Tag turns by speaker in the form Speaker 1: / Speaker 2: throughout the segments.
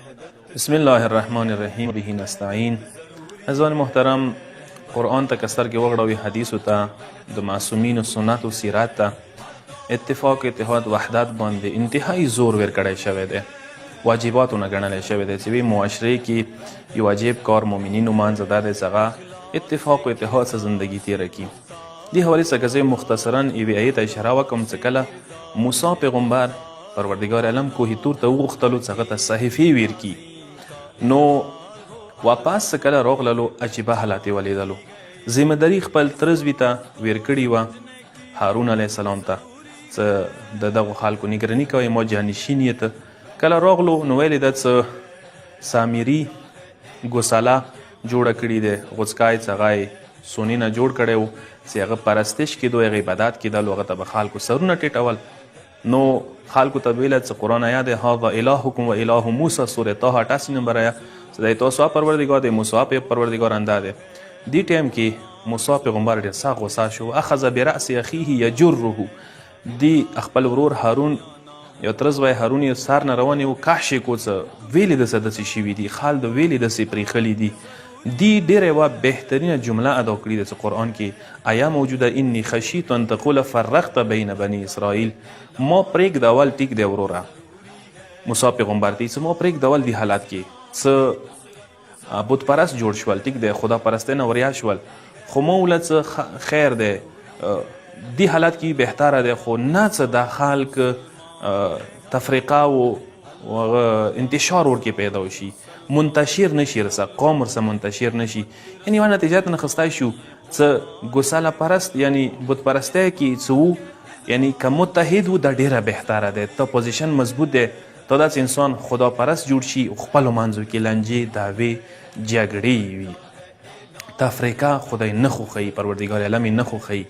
Speaker 1: بسم الله الرحمن الرحیم به نستعین. عزیزان محترم، قرآن ته کستر کې وغړوي، حدیثو ته، د معصومینو سنت و سیرت ته اتفاق اتحاد وحدت باندې انتهایی زور ورکړی شوی دی، واجباتو نه ګڼلی شوی دی چې وی معاشرې کې یو واجب کار مؤمنینو منځ دا دی چې هغه اتفاق و اتحاد څخه زندگی تیره کړي. دې حوالې څخه زه مختصرا یوې آیې ته اشاره وکړم چې کله موسی پیغمبر پروردګار عالم کوهي تور ته وغوښتلو چې هغه ته صحیفې ویر کړي، نو واپس کله راغللو عجیبه حالت یې ولیدلو. ذمهداري خپل ترزوي ته ویر کړې وه، هارون علیه السلام ته، چې د دغو خلکو نګراني کوئ، ما جانشین یې ته. کله راغلو نو ویل یې ده چې سامري ګوسله جوړه کړې دی، غوڅکای چې هغه یې سوني نه جوړ کړی و چې هغه پرستش کېدو، هغه عبادت کېدلو، هغه ته به خلکو سرونه ټیټول. نو خلکو ته ویله چې قرآن آیا دی هذا الهکم و اله موسی، سورې طه 88 نمبر آیا چې دی تاسو پروردګار دی، موسی پروردګار انده دی. دې ټایم کې موسی پیغمبر ډېر سخت غوسه شو، اخذ برأس اخیه یجره، دی خپل ورور هارون یو ترز وای هارون یې سر نه روانې و، کش یې کو څه ویلې دسې داسې شوي دي، خال د ویلې داسې پرېښلي دي. دی ډېره یوه بهترینه جمله ادا کړې ده چې قرآن کې آیا موجوده انی خشیت ان تقول فرقت بین بني اسرائیل، ما پرېږدول ټیک دی وروره، موسی پیغمبر ته چې ما پرېږدول دی حالت کې څه بت پرست جوړ شول، ټیک دی خدا پرستی نه وریا شول، خو ما وله څه خیر دی دی حالت کې بهتره دی، خو نه څه دا خلک تفریقه و انتشار ورکې پیدا وشي، منتشر نشي، رسه قوم ورسه منتشر نشي. یعنی یوه نتیجه ته نخستی شو څه ګوسله پرست یعنی بت پرستی کې څه وو، یعنی که متحد و دا ډیره بهتره دی، ته پوزیشن مضبوط دی، تا داسې انسان خدا پرست جوړ شي، خپلو منځو کې لنجې دعوې جګړې وي، تفریقه خدای نه خوښوي، پروردګار عالم یې نه خوښوي.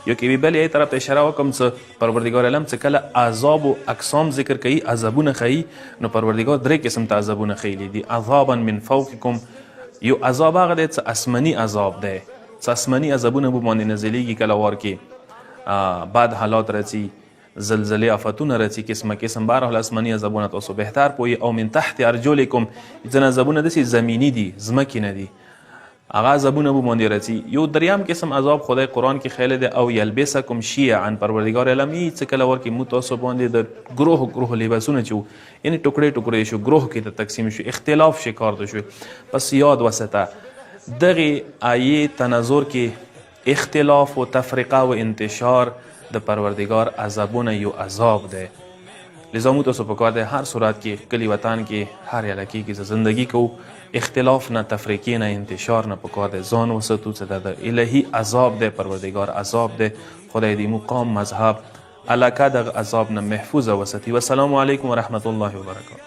Speaker 1: یو کې بلې ای طرف ته اشاره وکړم چې پروردګار عالم چې کله عذاب و اقسام ذکر کوي، عذابونه ښیي، نو پروردګار درې قسم ته عذابونه ښیلي دي. عذابا من فوقکم، یو عذاب هغه دی چې آسماني عذاب دی، چې آسماني عذابونه به باندې نازلیږي کله وار کې بد حالات راځي، زلزلې آفتونه راځي، قسمه قسم، بهرحال آسماني عذابونه تاسو بهتر پوهیږئ. او من تحت ارجلکم، ځینې عذابونه داسې زمیني دي، ځمکې نه دي، هغه عذابونه به باندې راځي. یو دریم قسم عذاب خدای قرآن کې خیلی دی، او یلبسکم شیعا، پروردګار عالم چې کله ورکې موږ تاسو باندې د ګروه ګروه لباسونه چې وو، یعنی ټوکړې ټوکړې شو، ګروه کې ته تقسیم شو، اختلاف شکار ته شو. پس یاد وساته دغې آیې تناظر کې اختلاف و تفریقه و انتشار د پروردګار عذابونه یو عذاب دی. لذا موږ تاسو پکار دی هر صورت کې کلی وطن کې هر علاقې کې زندگی کوو، اختلاف نه، تفریقې نه، انتشار نه پکار دی، ځان وساتو چې دا د الهي عذاب دی، پروردګار عذاب دی. خدای دې مقام مذهب علاقه دغه عذاب نه محفوظ وساتي. والسلام علیکم ورحمة الله وبرکاته.